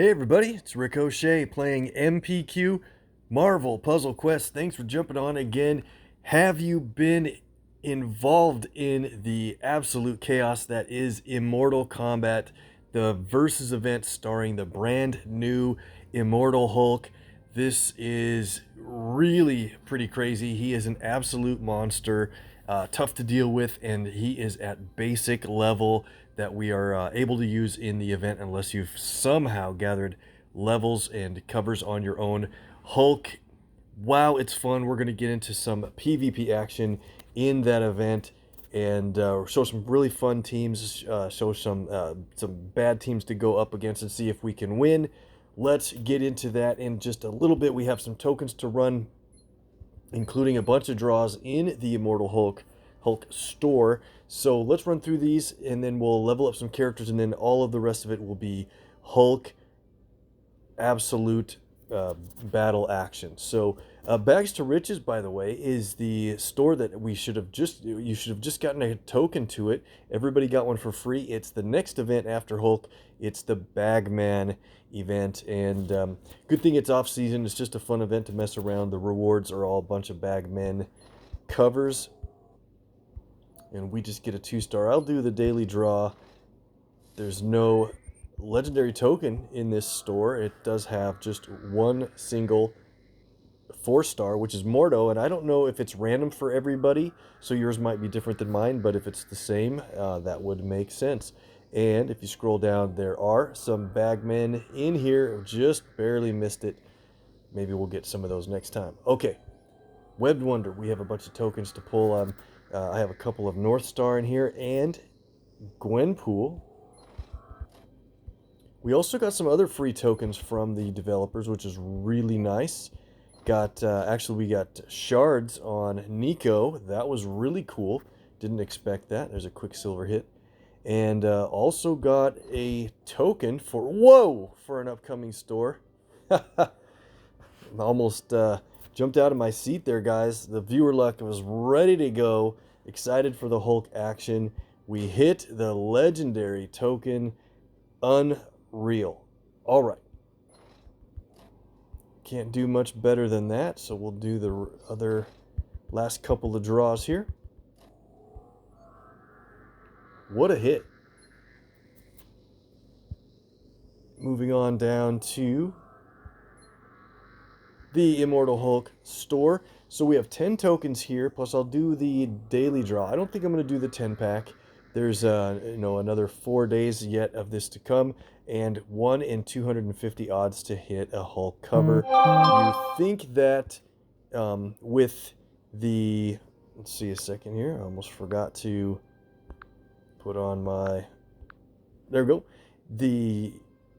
Hey everybody, it's Rick OShay playing MPQ Marvel Puzzle Quest. Thanks for jumping on again. Have you been involved in the absolute chaos that is Immortal Combat, the Versus event starring the brand new Immortal Hulk? This is really pretty crazy. He is an absolute monster, tough to deal with, and he is at basic level that we are able to use in the event unless you've somehow gathered levels and covers on your own. Hulk, wow, it's fun. We're going to get into some PvP action in that event and show some really fun teams, show some bad teams to go up against and see if we can win. Let's get into that in just a little bit. We have some tokens to run, including a bunch of draws in the Immortal Hulk store. So let's run through these and then we'll level up some characters, and then all of the rest of it will be Hulk absolute battle action. So Bags to Riches, by the way, is the store that you should have just gotten a token to it. Everybody got one for free. It's the next event after Hulk. It's the Bagman event, and good thing it's off season. It's just a fun event to mess around. The rewards are all a bunch of Bagmen covers, and we just get a 2-star. I'll do the daily draw. There's no legendary token in this store. It does have just one single 4-star, which is Mordo, and I don't know if it's random for everybody, so yours might be different than mine, but if it's the same, that would make sense. And if you scroll down, there are some Bagmen in here. Just barely missed it. Maybe we'll get some of those next time. Okay, Webbed Wonder. We have a bunch of tokens to pull. I have a couple of North Star in here and Gwenpool. We also got some other free tokens from the developers, which is really nice. Actually, we got shards on Nico. That was really cool. Didn't expect that. There's a Quicksilver hit. And also got a token for an upcoming store. Almost jumped out of my seat there, guys. The viewer luck was ready to go. Excited for the Hulk action. We hit the legendary token. Unreal. All right. Can't do much better than that, so we'll do the other last couple of draws here. What a hit. Moving on down to the Immortal Hulk store. So we have 10 tokens here, plus I'll do the daily draw. I don't think I'm going to do the 10-pack. There's another 4 days yet of this to come, and 1 in 250 odds to hit a Hulk cover. You think that with the, let's see a second here, I almost forgot to put on my, there we go. The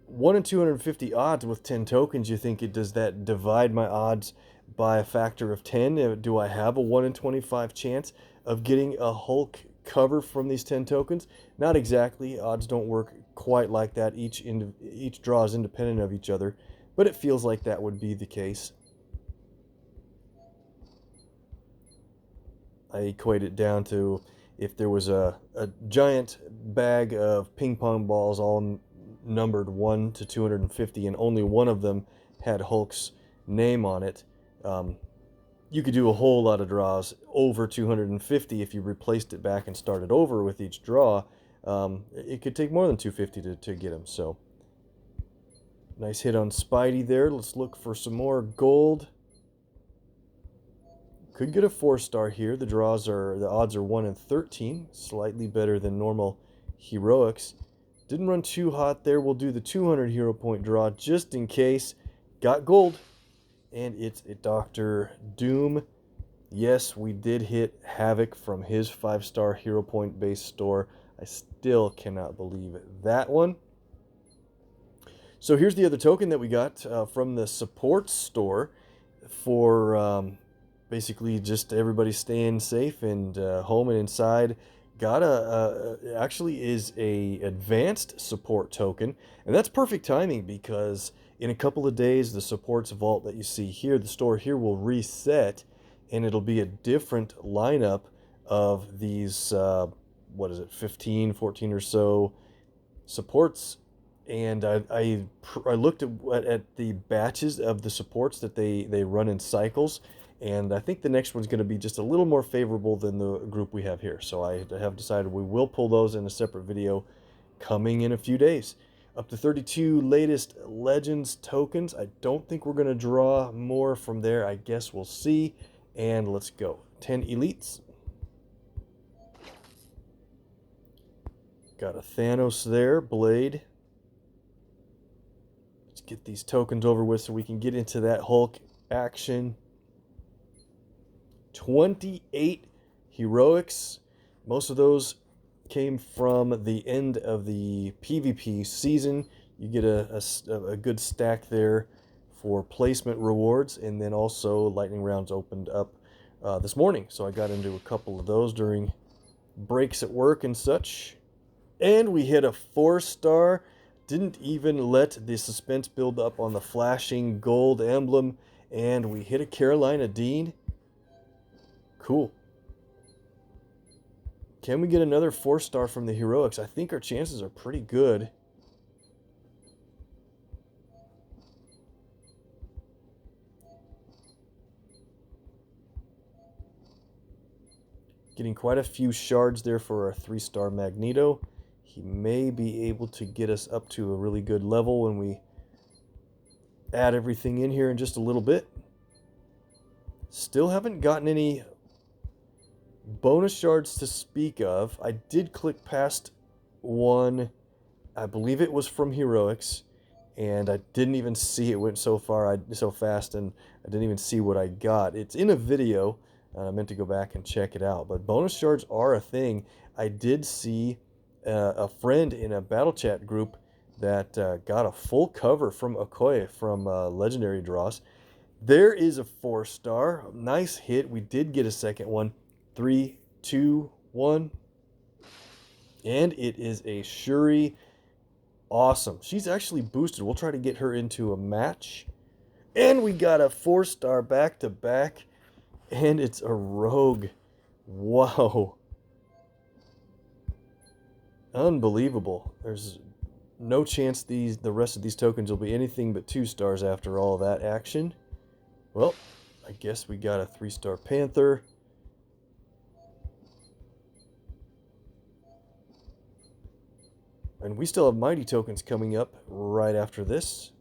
1 in 250 odds with 10 tokens, you think does that divide my odds by a factor of 10? Do I have a 1 in 25 chance of getting a Hulk cover from these 10 tokens? Not exactly. Odds don't work quite like that. Each draw is independent of each other, but it feels like that would be the case. I equate it down to if there was a giant bag of ping pong balls all numbered 1 to 250 and only one of them had Hulk's name on it, you could do a whole lot of draws over 250 if you replaced it back and started over with each draw. It could take more than 250 to get them. So nice hit on Spidey there. Let's look for some more gold. Could get a 4-star here. The odds are 1 in 13, slightly better than normal heroics. Didn't run too hot there. We'll do the 200 hero point draw just in case. Got gold, and it's a Dr. Doom. Yes, we did hit Havok from his 5-star hero point based store. I still cannot believe that one. So here's the other token that we got from the support store for basically just everybody staying safe and home and inside. Got actually is a advanced support token, and that's perfect timing because in a couple of days the supports vault that you see here, the store here, will reset, and it'll be a different lineup of these 14 or so supports and I looked at the batches of the supports that they run in cycles, and I think the next one's going to be just a little more favorable than the group we have here. So I have decided we will pull those in a separate video coming in a few days. Up to 32 latest Legends tokens. I don't think we're going to draw more from there. I guess we'll see. And let's go. 10 elites. Got a Thanos there, Blade. Let's get these tokens over with so we can get into that Hulk action. 28 heroics. Most of those came from the end of the PvP season. You get a good stack there for placement rewards, and then also lightning rounds opened up this morning. So I got into a couple of those during breaks at work and such. And we hit a 4-star. Didn't even let the suspense build up on the flashing gold emblem. And we hit a Carolina Dean. Cool. Can we get another 4-star from the heroics? I think our chances are pretty good. Getting quite a few shards there for our 3-star Magneto. He may be able to get us up to a really good level when we add everything in here in just a little bit. Still haven't gotten any bonus shards to speak of. I did click past one. I believe it was from heroics, and I didn't even see it went so fast, and I didn't even see what I got. It's in a video. I meant to go back and check it out, but bonus shards are a thing. I did see a friend in a battle chat group that got a full cover from Okoye from legendary draws. There is a 4-star. Nice hit. We did get a second one. 3, 2, 1. And it is a Shuri. Awesome. She's actually boosted. We'll try to get her into a match. And we got a 4-star back-to-back. And it's a rogue. Wow. Unbelievable. There's no chance the rest of these tokens will be anything but 2 stars after all that action. Well, I guess we got a 3-star Panther. And we still have Mighty tokens coming up right after this.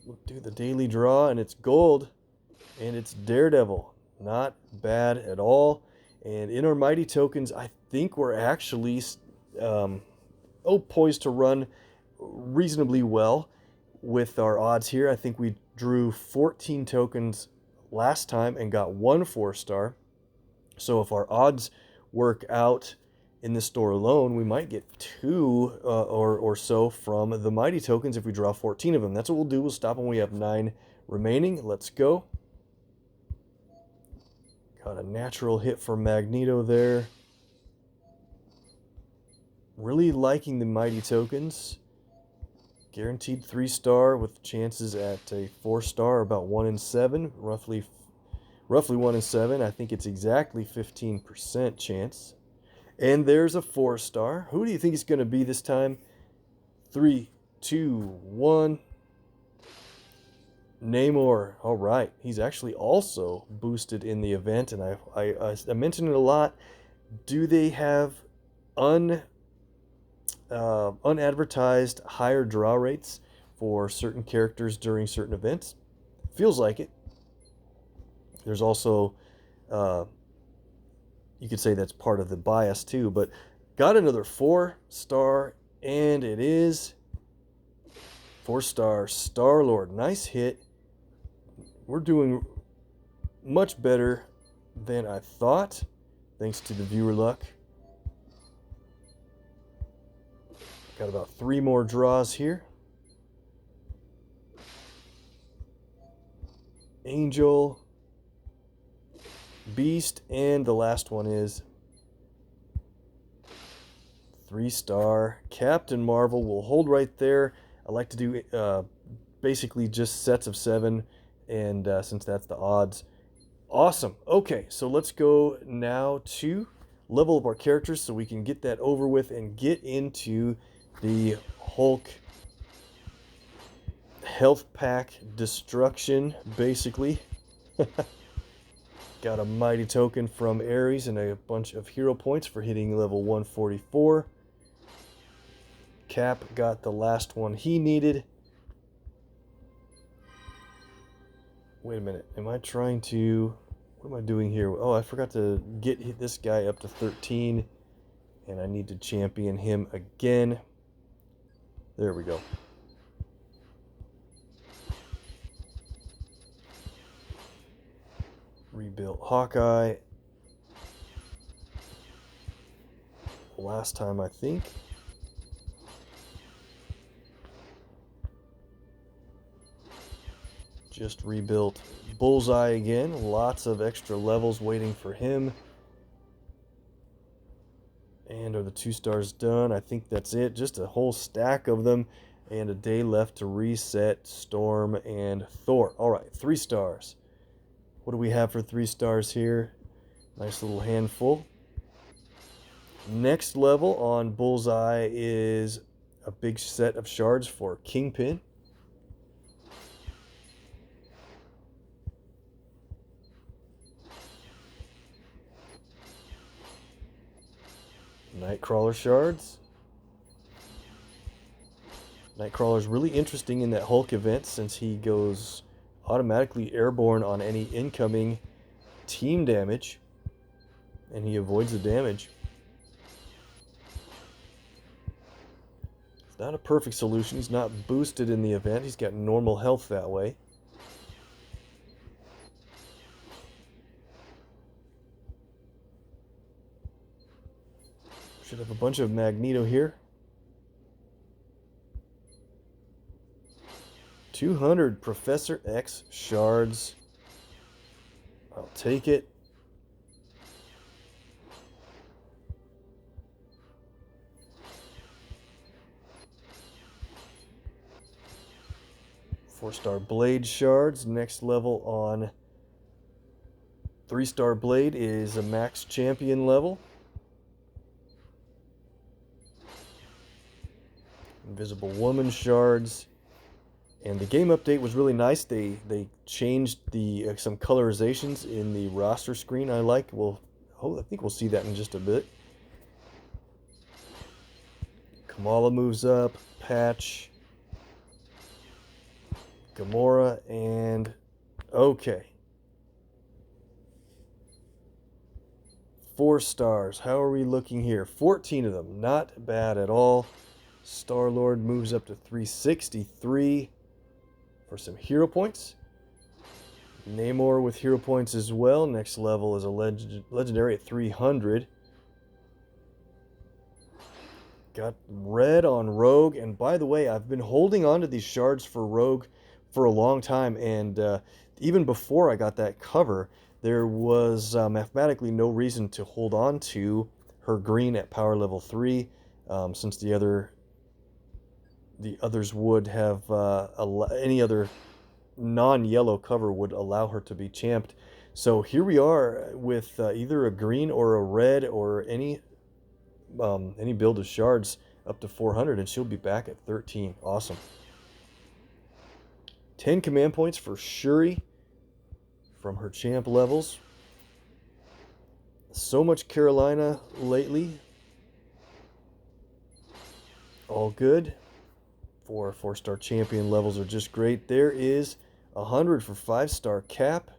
We'll do the daily draw, and it's gold. And it's Daredevil. Not bad at all. And in our Mighty tokens, I think we're actually poised to run reasonably well with our odds here. I think we drew 14 tokens last time and got 1 4-star. So if our odds work out in this store alone, we might get 2 or so from the Mighty tokens if we draw 14 of them. That's what we'll do. We'll stop when we have 9 remaining. Let's go. Got a natural hit for Magneto there. Really liking the Mighty tokens. Guaranteed 3-star with chances at a 4-star, about 1 in 7, roughly 1 in 7. I think it's exactly 15% chance. And there's a 4-star. Who do you think it's going to be this time? 3, 2, 1. Namor. All right. He's actually also boosted in the event, and I mentioned it a lot. Do they have unadvertised higher draw rates for certain characters during certain events? Feels like it. There's also, you could say that's part of the bias too, but got another 4-star, and it is 4-star Star-Lord. Nice hit. We're doing much better than I thought, thanks to the viewer luck. Got about 3 more draws here. Angel, Beast, and the last one is 3-star Captain Marvel. We'll hold right there. I like to do basically just sets of 7, and since that's the odds. Awesome. Okay, so let's go now to level up our characters so we can get that over with and get into the Hulk health pack destruction, basically. Got a mighty token from Ares and a bunch of hero points for hitting level 144. Cap got the last one he needed. Wait a minute, am I trying to... What am I doing here? Oh, I forgot to get this guy up to 13, and I need to champion him again. There we go. Rebuilt Hawkeye. Last time, I think. Just rebuilt Bullseye again. Lots of extra levels waiting for him. And are the 2 stars done? I think that's it. Just a whole stack of them. And a day left to reset Storm and Thor. Alright, 3 stars. What do we have for 3 stars here? Nice little handful. Next level on Bullseye is a big set of shards for Kingpin. Nightcrawler shards. Nightcrawler's really interesting in that Hulk event since he goes automatically airborne on any incoming team damage, and he avoids the damage. It's not a perfect solution. He's not boosted in the event. He's got normal health that way. Should have a bunch of Magneto here. 200 Professor X shards. I'll take it. Four-star Blade shards. Next level on 3-star Blade is a max champion level. Invisible Woman shards. And the game update was really nice. They changed the some colorizations in the roster screen. I like. I think we'll see that in just a bit. Kamala moves up. Patch. Gamora and okay. 4 stars. How are we looking here? 14 of them. Not bad at all. Star-Lord moves up to 363 for some hero points. Namor with hero points as well. Next level is a legendary at 300. Got red on Rogue. And by the way, I've been holding on to these shards for Rogue for a long time. And even before I got that cover, there was mathematically no reason to hold on to her green at power level 3, since the others would have, any other non-yellow cover would allow her to be champed. So here we are with either a green or a red or any build of shards up to 400, and she'll be back at 13. Awesome. 10 command points for Shuri from her champ levels. So much Carolina lately. All good. 4-star champion levels are just great. There is 100 for 5-star Cap.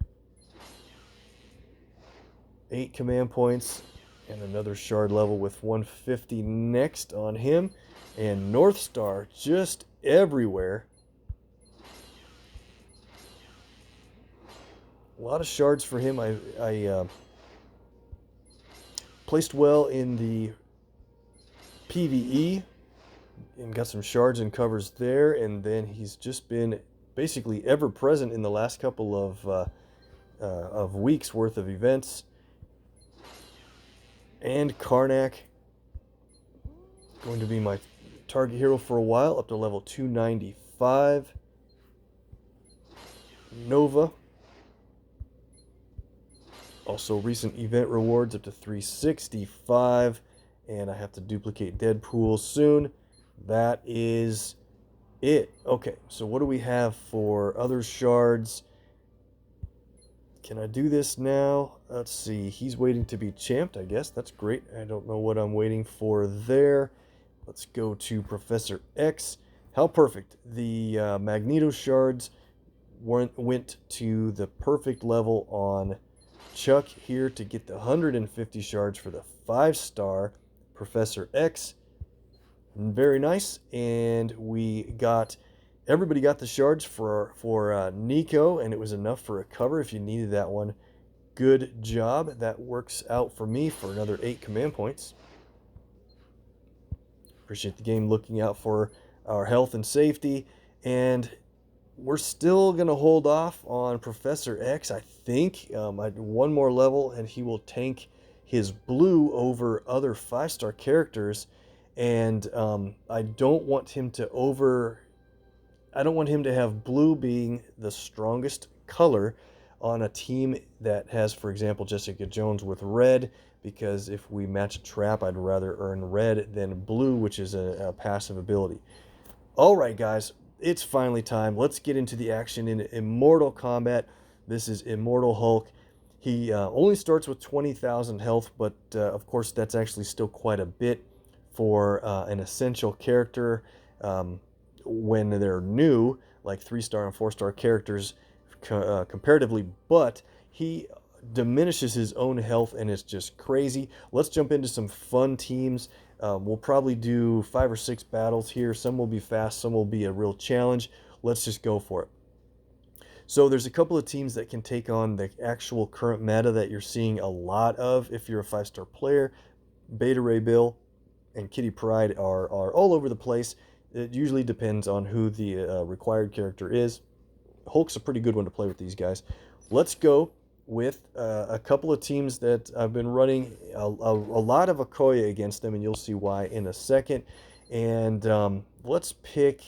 8 command points and another shard level with 150 next on him. And North Star just everywhere. A lot of shards for him. I placed well in the PvE and got some shards and covers there, and then he's just been basically ever present in the last couple of weeks worth of events. And Karnak, going to be my target hero for a while, up to level 295. Nova. Also, recent event rewards up to 365, and I have to duplicate Deadpool soon. That is it. Okay, so what do we have for other shards? Can I do this now? Let's see. He's waiting to be champed, I guess. That's great. I don't know what I'm waiting for there. Let's go to Professor X. How perfect. The Magneto shards went to the perfect level on Chuck here to get the 150 shards for the 5-star Professor X. Very nice. And everybody got the shards for Nico, and it was enough for a cover if you needed that one. Good job. That works out for me for another 8 command points. Appreciate the game looking out for our health and safety. And we're still going to hold off on Professor X, I think. One more level, and he will tank his blue over other 5-star characters. And I don't want him to have blue being the strongest color on a team that has, for example, Jessica Jones with red, because if we match a trap, I'd rather earn red than blue, which is a passive ability. All right, guys, it's finally time. Let's get into the action in Immortal Combat. This is Immortal Hulk. He only starts with 20,000 health, but of course that's actually still quite a bit for an essential character when they're new, like 3-star and 4-star characters comparatively, but he diminishes his own health and it's just crazy. Let's jump into some fun teams. We'll probably do 5 or 6 battles here. Some will be fast, some will be a real challenge. Let's just go for it. So there's a couple of teams that can take on the actual current meta that you're seeing a lot of if you're a 5-star player. Beta Ray Bill and Kitty Pryde are all over the place. It usually depends on who the required character is. Hulk's a pretty good one to play with these guys. Let's go with a couple of teams that I've been running a lot of Okoye against them, and you'll see why in a second. And let's pick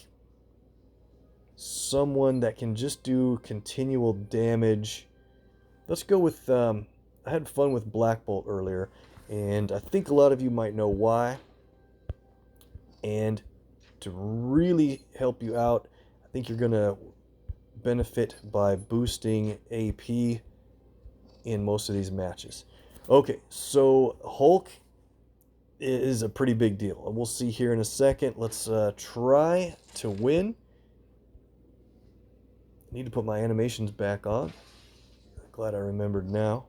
someone that can just do continual damage. Let's go with, I had fun with Black Bolt earlier, and I think a lot of you might know why. And to really help you out, I think you're going to benefit by boosting AP in most of these matches. Okay, so Hulk is a pretty big deal, and we'll see here in a second. Let's try to win. I need to put my animations back on. Glad I remembered now.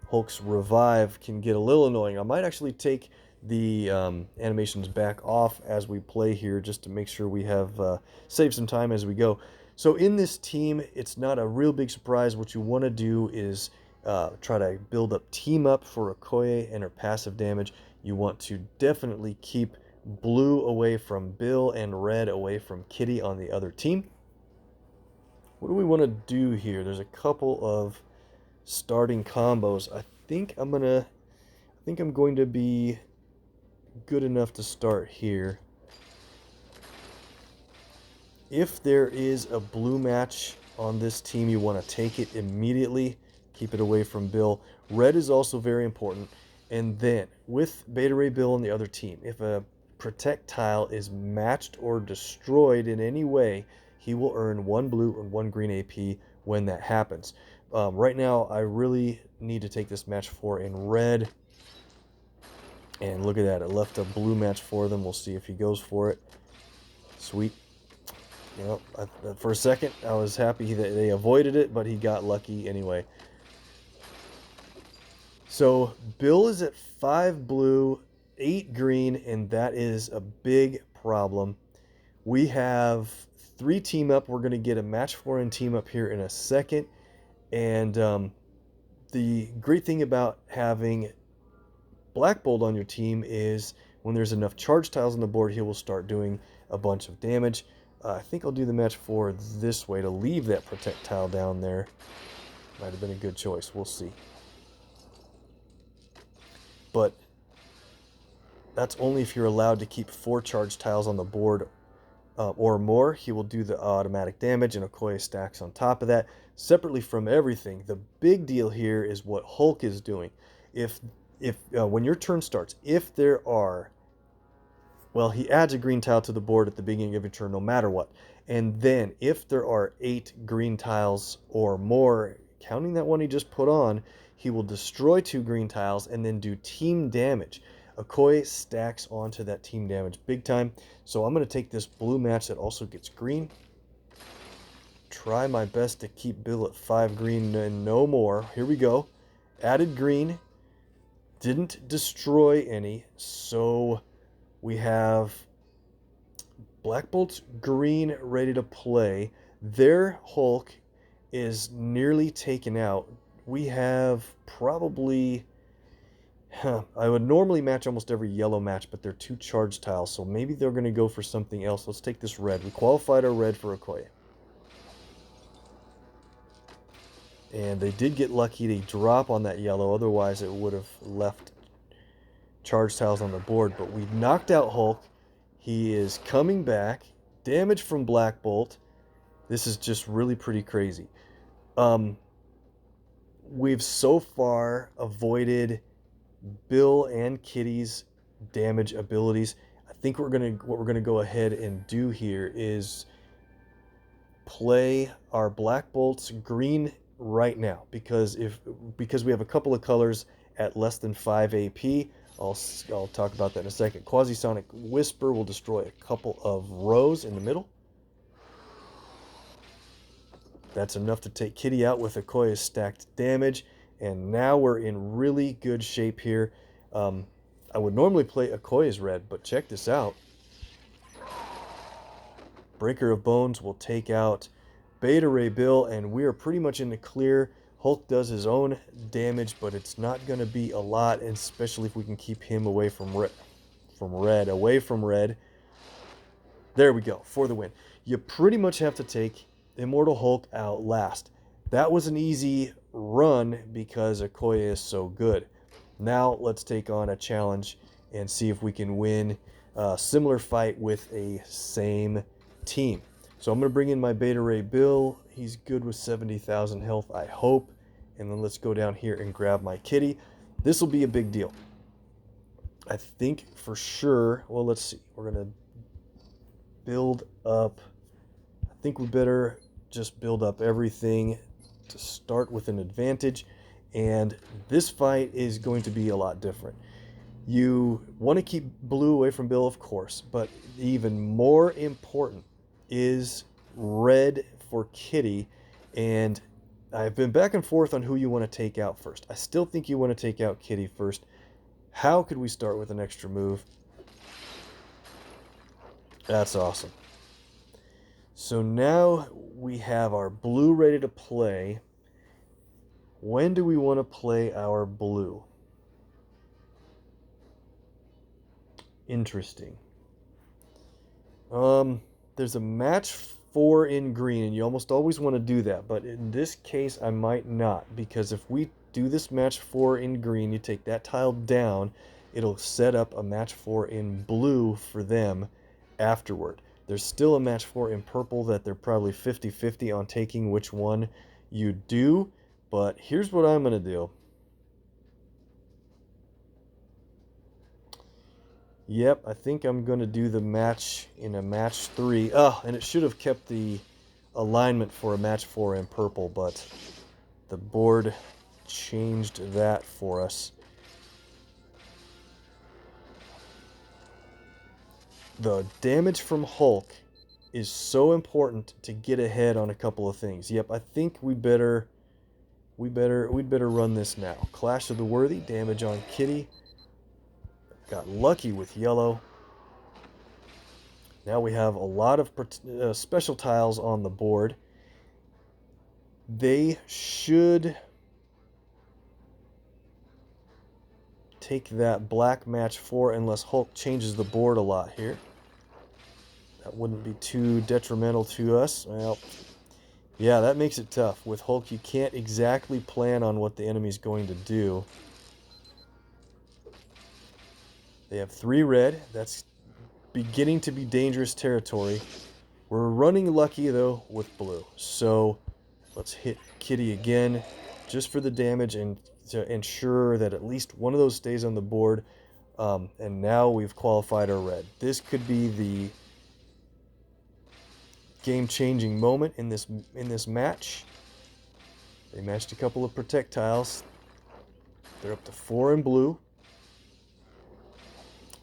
Hulk's revive can get a little annoying. I might actually take the animations back off as we play here, just to make sure we have save some time as we go. So in this team, it's not a real big surprise. What you want to do is try to build up team up for Okoye and her passive damage. You want to definitely keep blue away from Bill and red away from Kitty on the other team. What do we want to do here? There's a couple of starting combos. I think I'm going to be good enough to start here. If there is a blue match on this team, you want to take it immediately. Keep it away from Bill. Red is also very important. And then, with Beta Ray Bill on the other team, if a protect tile is matched or destroyed in any way, he will earn 1 blue and 1 green AP when that happens. Right now, I really need to take this match 4 in red. And look at that. It left a blue match for them. We'll see if he goes for it. Sweet. You know, for a second, I was happy that they avoided it, but he got lucky anyway. So Bill is at 5 blue, 8 green, and that is a big problem. We have 3 team up. We're going to get a match 4 and team up here in a second. And the great thing about having Black Bolt on your team is when there's enough charge tiles on the board, he will start doing a bunch of damage. I think I'll do the match 4 this way to leave that protect tile down there. Might have been a good choice. We'll see. But that's only if you're allowed to keep 4 charge tiles on the board or more, he will do the automatic damage, and Okoye stacks on top of that, separately from everything. The big deal here is what Hulk is doing. If when your turn starts, if there are, well, he adds a green tile to the board at the beginning of your turn, no matter what. And then, if there are 8 green tiles or more, counting that one he just put on, he will destroy 2 green tiles and then do team damage. Okoye stacks onto that team damage big time. So I'm going to take this blue match that also gets green. Try my best to keep Bill at 5 green and no more. Here we go. Added green. Didn't destroy any. So we have Black Bolt's green ready to play. Their Hulk is nearly taken out. We have probably... I would normally match almost every yellow match, but they're 2 charge tiles, so maybe they're going to go for something else. Let's take this red. We qualified our red for Okoye. And they did get lucky to drop on that yellow, otherwise it would have left charge tiles on the board. But we knocked out Hulk. He is coming back. Damage from Black Bolt. This is just really pretty crazy. We've so far avoided Bill and Kitty's damage abilities. I think what we're gonna go ahead and do here is play our Black Bolts green right now, because we have a couple of colors at less than 5 AP. I'll talk about that in a second. Quasi-Sonic Whisper will destroy a couple of rows in the middle. That's enough to take Kitty out with Okoye's stacked damage. And now we're in really good shape here. I would normally play Okoye's red, but check this out. Breaker of Bones will take out Beta Ray Bill, and we are pretty much in the clear. Hulk does his own damage, but it's not going to be a lot, especially if we can keep him away from red. There we go, for the win. You pretty much have to take Immortal Hulk out last. That was an easy run because Okoye is so good. Now let's take on a challenge and see if we can win a similar fight with a same team. So I'm going to bring in my Beta Ray Bill. He's good with 70,000 health, I hope. And then let's go down here and grab my Kitty. This will be a big deal. I think for sure, well, let's see. We're going to build up. I think we better just build up everything to start with an advantage. And this fight is going to be a lot different. You want to keep blue away from Bill, of course, but even more important is red for Kitty. And I've been back and forth on who you want to take out first. I still think you want to take out Kitty first. How could we start with an extra move? That's awesome. So now we have our blue ready to play. When do we want to play our blue? Interesting. There's a match 4 in green, and you almost always want to do that, but in this case I might not, because if we do this match 4 in green, you take that tile down, it'll set up a match 4 in blue for them afterward. There's still a match 4 in purple that they're probably 50-50 on taking which one you do, but here's what I'm going to do. Yep, I think I'm going to do the match in a match 3. Oh, and it should have kept the alignment for a match 4 in purple, but the board changed that for us. The damage from Hulk is so important to get ahead on a couple of things. Yep, I think we'd better run this now. Clash of the Worthy, damage on Kitty. Got lucky with yellow. Now we have a lot of special tiles on the board. They should take that black match 4 unless Hulk changes the board a lot here. That wouldn't be too detrimental to us. Well, yeah, that makes it tough. With Hulk, you can't exactly plan on what the enemy's going to do. They have 3 red. That's beginning to be dangerous territory. We're running lucky, though, with blue. So let's hit Kitty again, just for the damage and to ensure that at least one of those stays on the board. And now we've qualified our red. This could be the game-changing moment in this match. They matched a couple of projectiles. They're up to 4 in blue.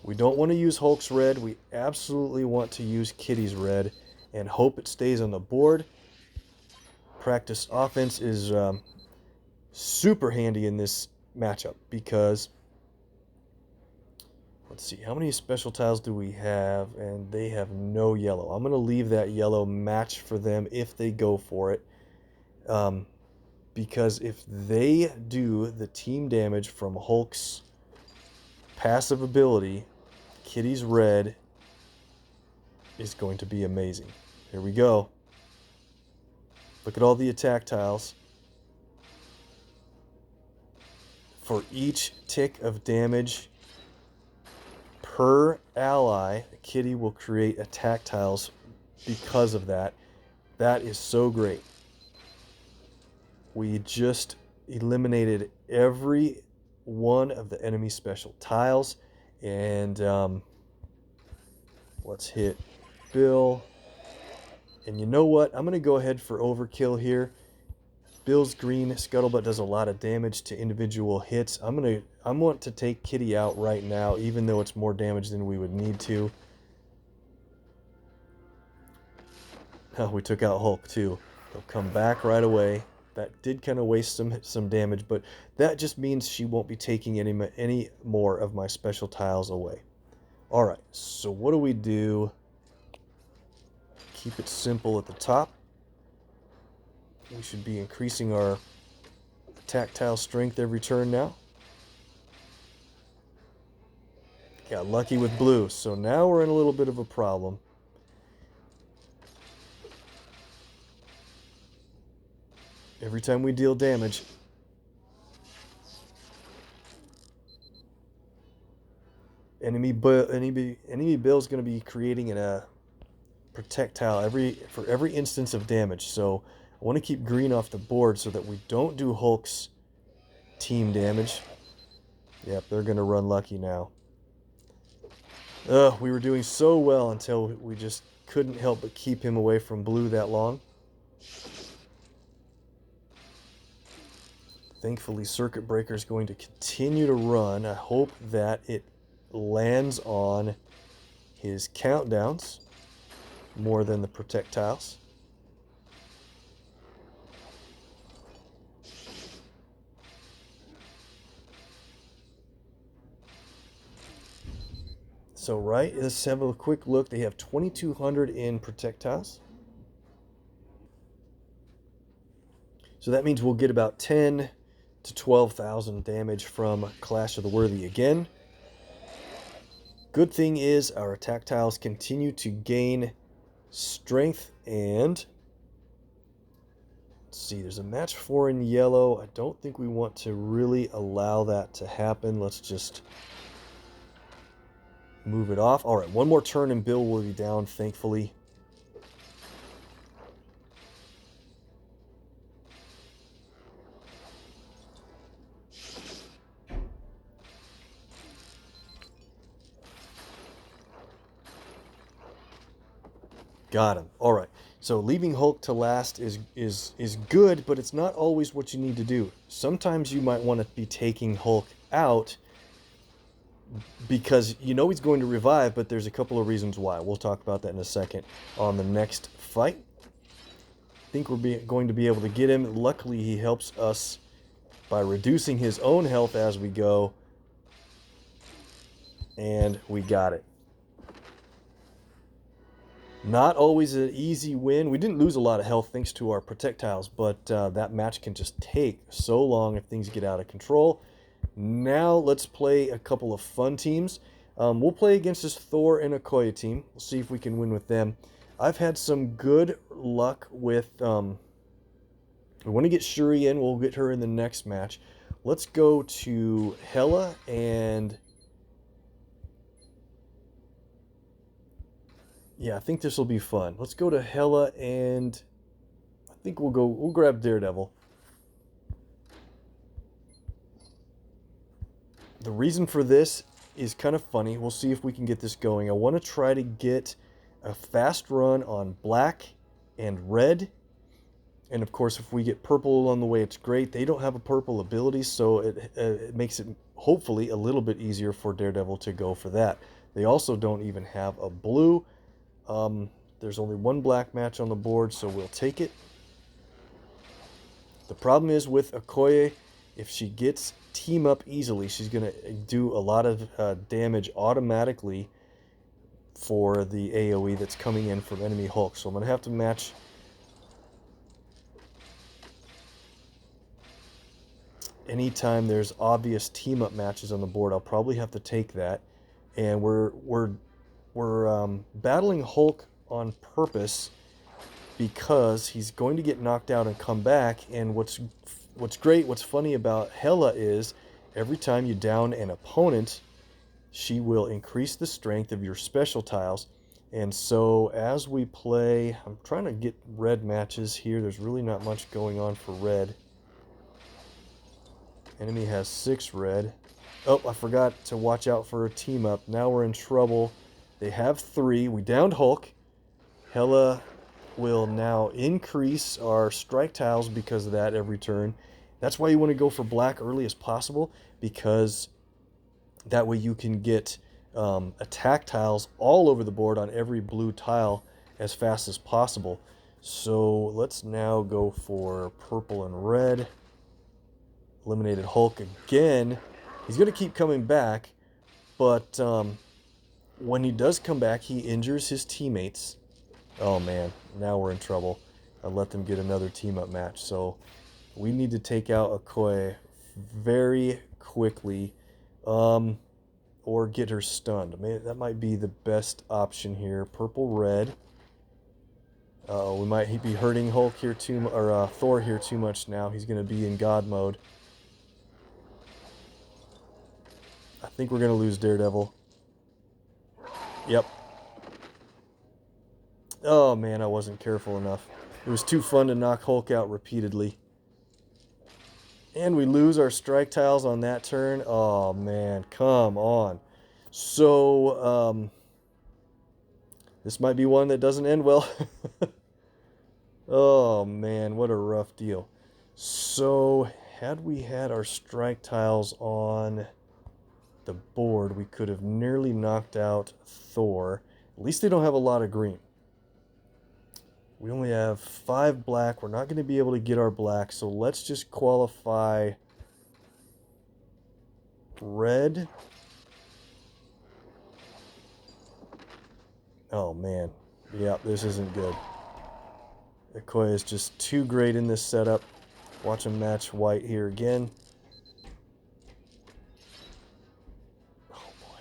We don't want to use Hulk's red. We absolutely want to use Kitty's red and hope it stays on the board. Practice offense is super handy in this matchup because, let's see, how many special tiles do we have? And they have no yellow. I'm going to leave that yellow match for them if they go for it. Because if they do the team damage from Hulk's passive ability, Kitty's red is going to be amazing. Here we go. Look at all the attack tiles. For each tick of damage per ally, Kitty will create attack tiles because of that. That is so great. We just eliminated every one of the enemy special tiles. And let's hit Bill. And you know what? I'm going to go ahead for overkill here. Bill's green scuttlebutt does a lot of damage to individual hits. I want to take Kitty out right now, even though it's more damage than we would need to. Oh, we took out Hulk too. He'll come back right away. That did kind of waste some damage, but that just means she won't be taking any more of my special tiles away. All right, so what do we do? Keep it simple at the top. We should be increasing our attack tile strength every turn now. Got lucky with blue, so now we're in a little bit of a problem. Every time we deal damage, enemy Bill's going to be creating a projectile for every instance of damage. So I want to keep green off the board so that we don't do Hulk's team damage. Yep, they're going to run lucky now. We were doing so well until we just couldn't help but keep him away from blue that long. Thankfully, Circuit Breaker is going to continue to run. I hope that it lands on his countdowns more than the projectiles. So, right, let's have a quick look. They have 2,200 in projectiles. So that means we'll get about 10 to 12,000 damage from Clash of the Worthy again. Good thing is our attack tiles continue to gain strength, and let's see, there's a match 4 in yellow. I don't think we want to really allow that to happen. Let's just move it off. All right, one more turn and Bill will be down, thankfully. Got him. All right. So leaving Hulk to last is good, but it's not always what you need to do. Sometimes you might want to be taking Hulk out because you know he's going to revive, but there's a couple of reasons why. We'll talk about that in a second on the next fight. I think we're going to be able to get him. Luckily, he helps us by reducing his own health as we go. And we got it. Not always an easy win. We didn't lose a lot of health thanks to our projectiles, but that match can just take so long if things get out of control. Now let's play a couple of fun teams. We'll play against this Thor and Okoye team. We'll see if we can win with them. I've had some good luck with... we want to get Shuri in. We'll get her in the next match. Let's go to Hela and... Yeah, I think this will be fun. Let's go to Hela, and I think we'll grab Daredevil. The reason for this is kind of funny. We'll see if we can get this going. I want to try to get a fast run on black and red. And of course, if we get purple along the way, it's great. They don't have a purple ability, so it makes it hopefully a little bit easier for Daredevil to go for that. They also don't even have a blue. There's only one black match on the board, so we'll take it. The problem is with Okoye, if she gets team up easily, she's going to do a lot of damage automatically for the AoE that's coming in from enemy Hulk. So I'm going to have to match. Anytime there's obvious team up matches on the board, I'll probably have to take that. And we're battling Hulk on purpose because he's going to get knocked out and come back. And what's great, what's funny about Hela is every time you down an opponent, she will increase the strength of your special tiles. And so as we play, I'm trying to get red matches here. There's really not much going on for red. Enemy has 6 red. Oh, I forgot to watch out for a team up. Now we're in trouble. They have 3. We downed Hulk. Hela will now increase our strike tiles because of that every turn. That's why you want to go for black early as possible, because that way you can get attack tiles all over the board on every blue tile as fast as possible. So let's now go for purple and red. Eliminated Hulk again. He's going to keep coming back, but when he does come back, he injures his teammates. Oh man, now we're in trouble. I let them get another team-up match, so we need to take out Okoye very quickly, or get her stunned. Man, that might be the best option here. Purple-red. We might be hurting Hulk here or Thor here too much now. He's going to be in God mode. I think we're going to lose Daredevil. Yep. Oh man, I wasn't careful enough. It was too fun to knock Hulk out repeatedly. And we lose our strike tiles on that turn. Oh man, come on. So, this might be one that doesn't end well. Oh man, what a rough deal. So, had we had our strike tiles on the board, we could have nearly knocked out Thor. At least they don't have a lot of green. We only have 5 black. We're not going to be able to get our black, so let's just qualify red. Oh man, yeah, this isn't good. Okoye is just too great in this setup. Watch him match white here again. Oh boy.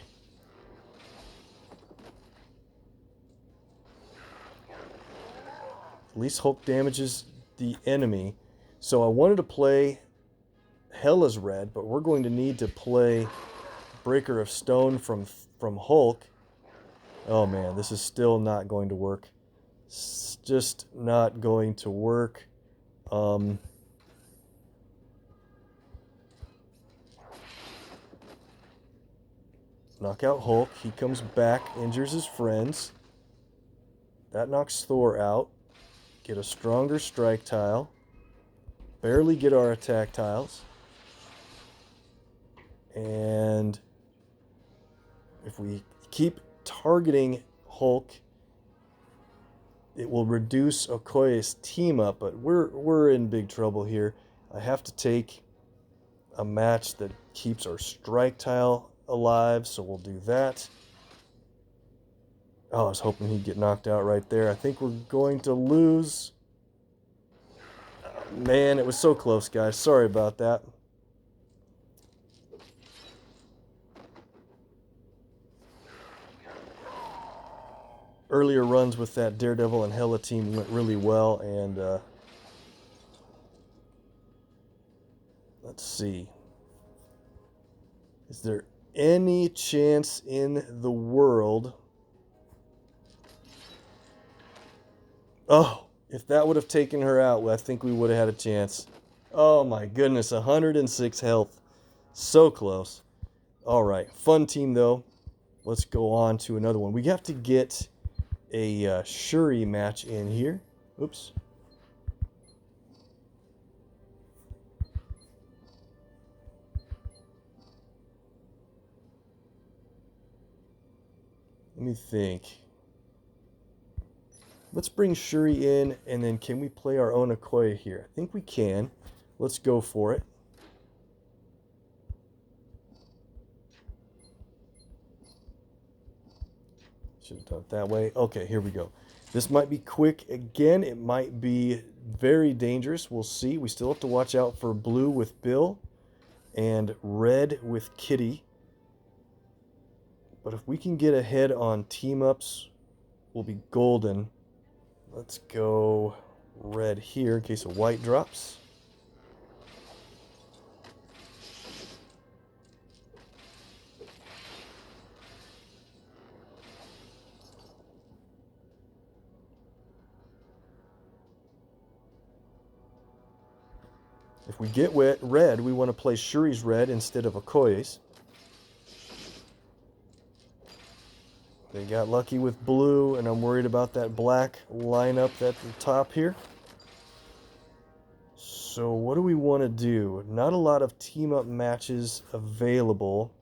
At least Hulk damages the enemy. So I wanted to play Hela's red, but we're going to need to play Breaker of Stone from Hulk. Oh man, this is still not going to work. It's just not going to work. Knock out Hulk. He comes back, injures his friends. That knocks Thor out. Get a stronger strike tile. Barely get our attack tiles. And if we keep targeting Hulk, it will reduce Okoye's team up, but we're in big trouble here. I have to take a match that keeps our strike tile alive, so we'll do that. Oh, I was hoping he'd get knocked out right there. I think we're going to lose. Oh, man, it was so close, guys. Sorry about that. Earlier runs with that Daredevil and Hela team went really well, and let's see. Is there any chance in the world Oh, if that would have taken her out, I think we would have had a chance. Oh my goodness, 106 health. So close. All right, fun team though. Let's go on to another one. We have to get a Shuri match in here. Oops. Let me think. Let's bring Shuri in, and then can we play our own Okoye here? I think we can. Let's go for it. Should have done it that way. Okay, here we go. This might be quick again. It might be very dangerous. We'll see. We still have to watch out for blue with Bill and red with Kitty. But if we can get ahead on team-ups, we'll be golden. Let's go red here in case a white drops. If we get red, we want to play Shuri's red instead of Okoye's. They got lucky with blue, and I'm worried about that black lineup at the top here. So what do we want to do? Not a lot of team-up matches available.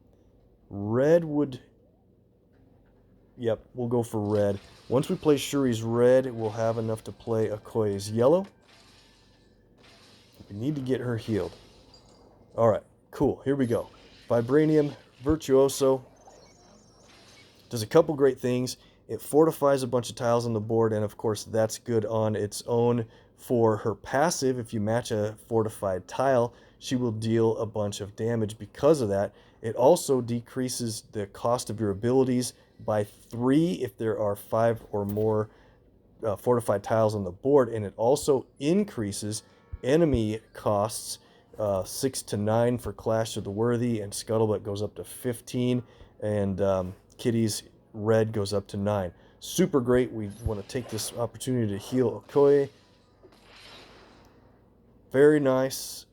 Red would... Yep, we'll go for red. Once we play Shuri's red, we'll have enough to play Okoye's yellow. We need to get her healed. Alright, cool. Here we go. Vibranium Virtuoso does a couple great things. It fortifies a bunch of tiles on the board, and of course that's good on its own. For her passive, if you match a fortified tile, she will deal a bunch of damage because of that. It also decreases the cost of your abilities by 3 if there are 5 or more fortified tiles on the board, and it also increases enemy costs 6 to 9 for Clash of the Worthy, and Scuttlebutt goes up to 15, and Kitty's red goes up to 9. Super great. We want to take this opportunity to heal Okoye. Very nice.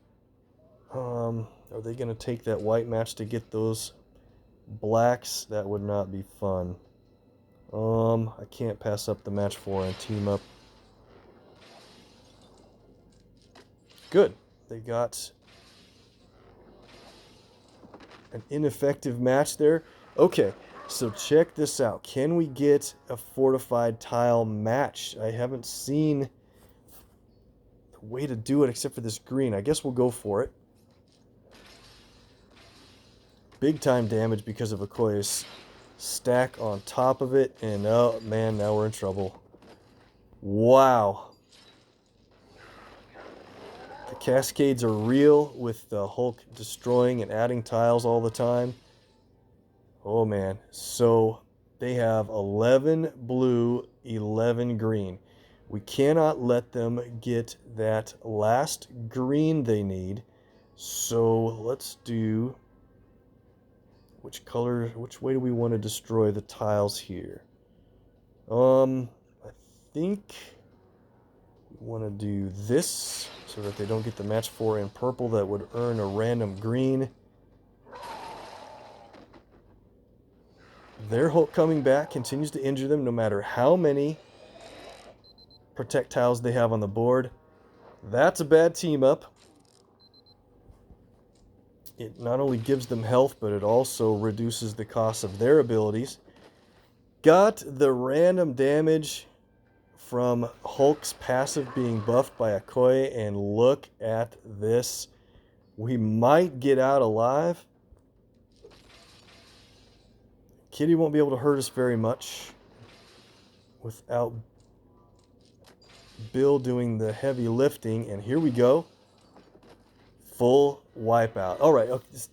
Are they going to take that white match to get those blacks? That would not be fun. I can't pass up the match 4 and team up. Good. They got an ineffective match there. Okay, so check this out. Can we get a fortified tile match? I haven't seen the way to do it except for this green. I guess we'll go for it. Big time damage because of Okoye's stack on top of it. And oh man, now we're in trouble. Wow. The cascades are real with the Hulk destroying and adding tiles all the time. Oh man. So they have 11 blue, 11 green. We cannot let them get that last green they need. So let's do... which way do we want to destroy the tiles here? I think we want to do this so that they don't get the match 4 in purple. That would earn a random green. Their Hulk coming back continues to injure them no matter how many protect tiles they have on the board. That's a bad team up. It not only gives them health, but it also reduces the cost of their abilities. Got the random damage from Hulk's passive being buffed by Okoye, and look at this. We might get out alive. Kitty won't be able to hurt us very much without Bill doing the heavy lifting, and here we go. Full wipeout. All right,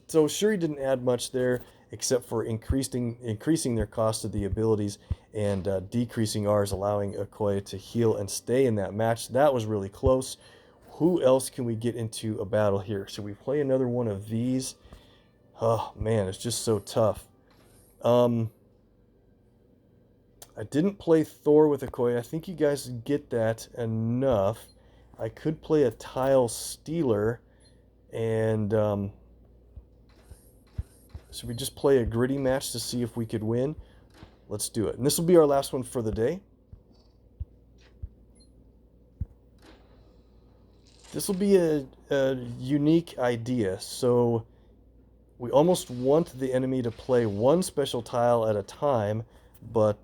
so Shuri didn't add much there except for increasing their cost of the abilities and decreasing ours, allowing Okoye to heal and stay in that match. That was really close. Who else can we get into a battle here? Should we play another one of these? Oh man, it's just so tough. I I didn't play Thor with Okoye. I think you guys get that enough. I could play a tile stealer, and should we just play a gritty match to see if we could win? Let's do it. And this will be our last one for the day. This will be a unique idea. So we almost want the enemy to play one special tile at a time, but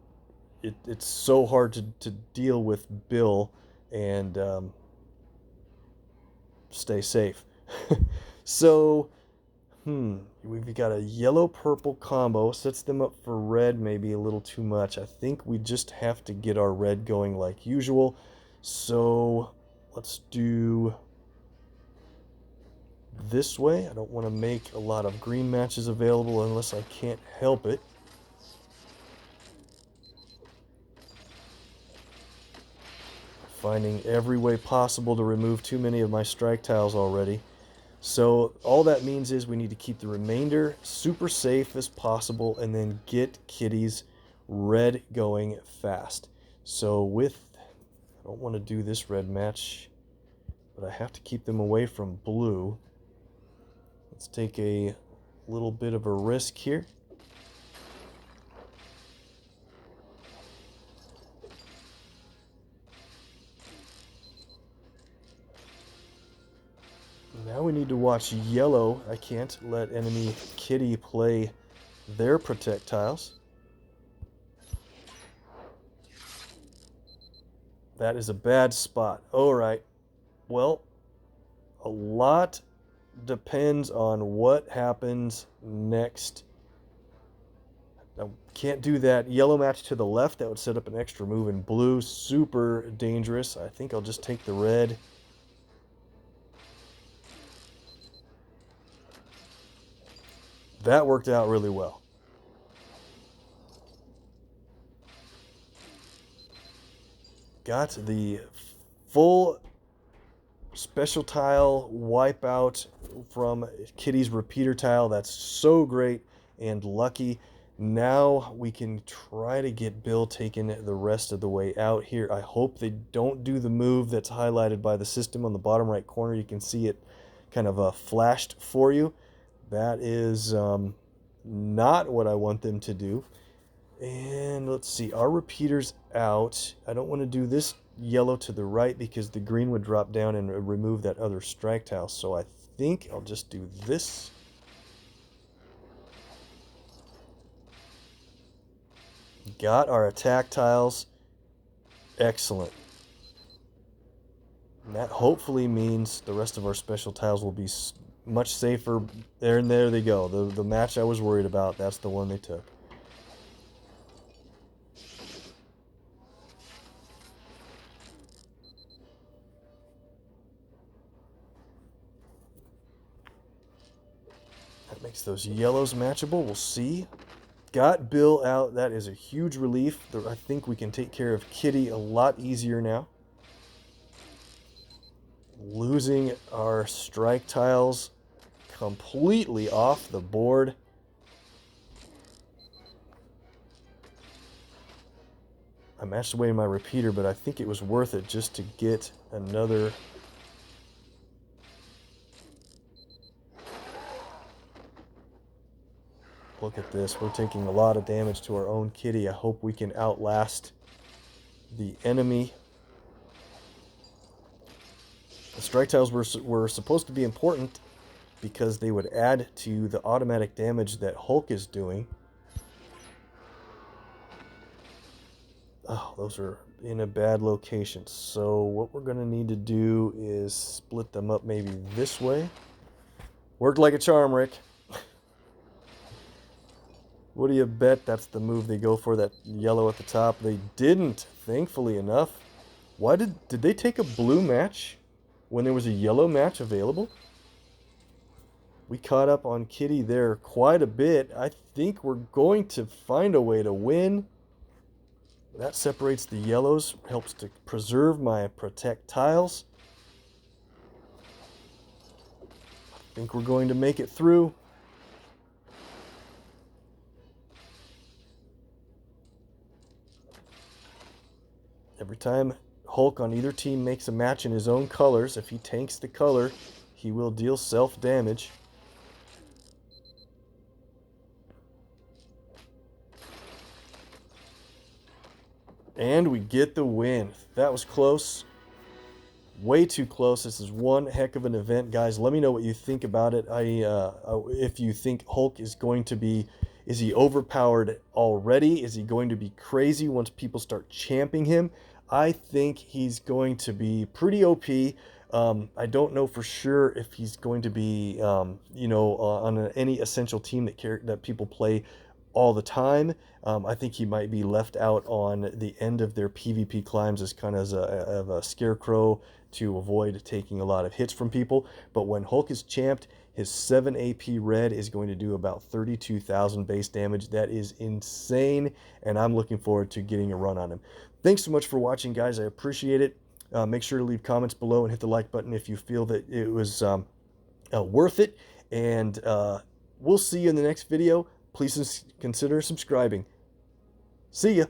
it's so hard to deal with Bill and stay safe. So, we've got a yellow-purple combo. Sets them up for red maybe a little too much. I think we just have to get our red going like usual. So, let's do this way. I don't want to make a lot of green matches available unless I can't help it. Finding every way possible to remove too many of my strike tiles already. So all that means is we need to keep the remainder super safe as possible and then get Kitty's red going fast. So I don't want to do this red match, but I have to keep them away from blue. Let's take a little bit of a risk here. Now we need to watch yellow. I can't let enemy Kitty play their projectiles. That is a bad spot. Alright. Well, a lot depends on what happens next. I can't do that yellow match to the left. That would set up an extra move in blue. Super dangerous. I think I'll just take the red. That worked out really well. Got the full special tile wipeout from Kitty's repeater tile. That's so great and lucky. Now we can try to get Bill taken the rest of the way out here. I hope they don't do the move that's highlighted by the system on the bottom right corner. You can see it kind of flashed for you. That is not what I want them to do. And let's see, our repeater's out. I don't want to do this yellow to the right because the green would drop down and remove that other strike tile. So I think I'll just do this. Got our attack tiles. Excellent. And that hopefully means the rest of our special tiles will be much safer. There and there they go. The match I was worried about, that's the one they took. That makes those yellows matchable. We'll see. Got Bill out. That is a huge relief. I think we can take care of Kitty a lot easier now. Losing our strike tiles completely off the board. I matched away my repeater, but I think it was worth it just to get another. Look at this. We're taking a lot of damage to our own Kitty. I hope we can outlast the enemy. The strike tiles were supposed to be important because they would add to the automatic damage that Hulk is doing. Oh, those are in a bad location. So what we're going to need to do is split them up maybe this way. Worked like a charm, Rick. What do you bet that's the move they go for, that yellow at the top? They didn't, thankfully enough. Why did they take a blue match when there was a yellow match available? We caught up on Kitty there quite a bit. I think we're going to find a way to win. That separates the yellows, helps to preserve my protect tiles. I think we're going to make it through. Every time Hulk on either team makes a match in his own colors, if he tanks the color, he will deal self-damage. And we get the win. That was close. Way too close. This is one heck of an event, guys. Let me know what you think about it. If you think Hulk is going to be, is he overpowered already? Is he going to be crazy once people start champing him? I think he's going to be pretty OP. I don't know for sure if he's going to be, on any essential team that people play all the time. I think he might be left out on the end of their PvP climbs as kind of a scarecrow to avoid taking a lot of hits from people. But when Hulk is champed, his 7 AP red is going to do about 32,000 base damage. That is insane, and I'm looking forward to getting a run on him. Thanks so much for watching, guys. I appreciate it. Make sure to leave comments below and hit the like button if you feel that it was worth it. And we'll see you in the next video. Please consider subscribing. See ya.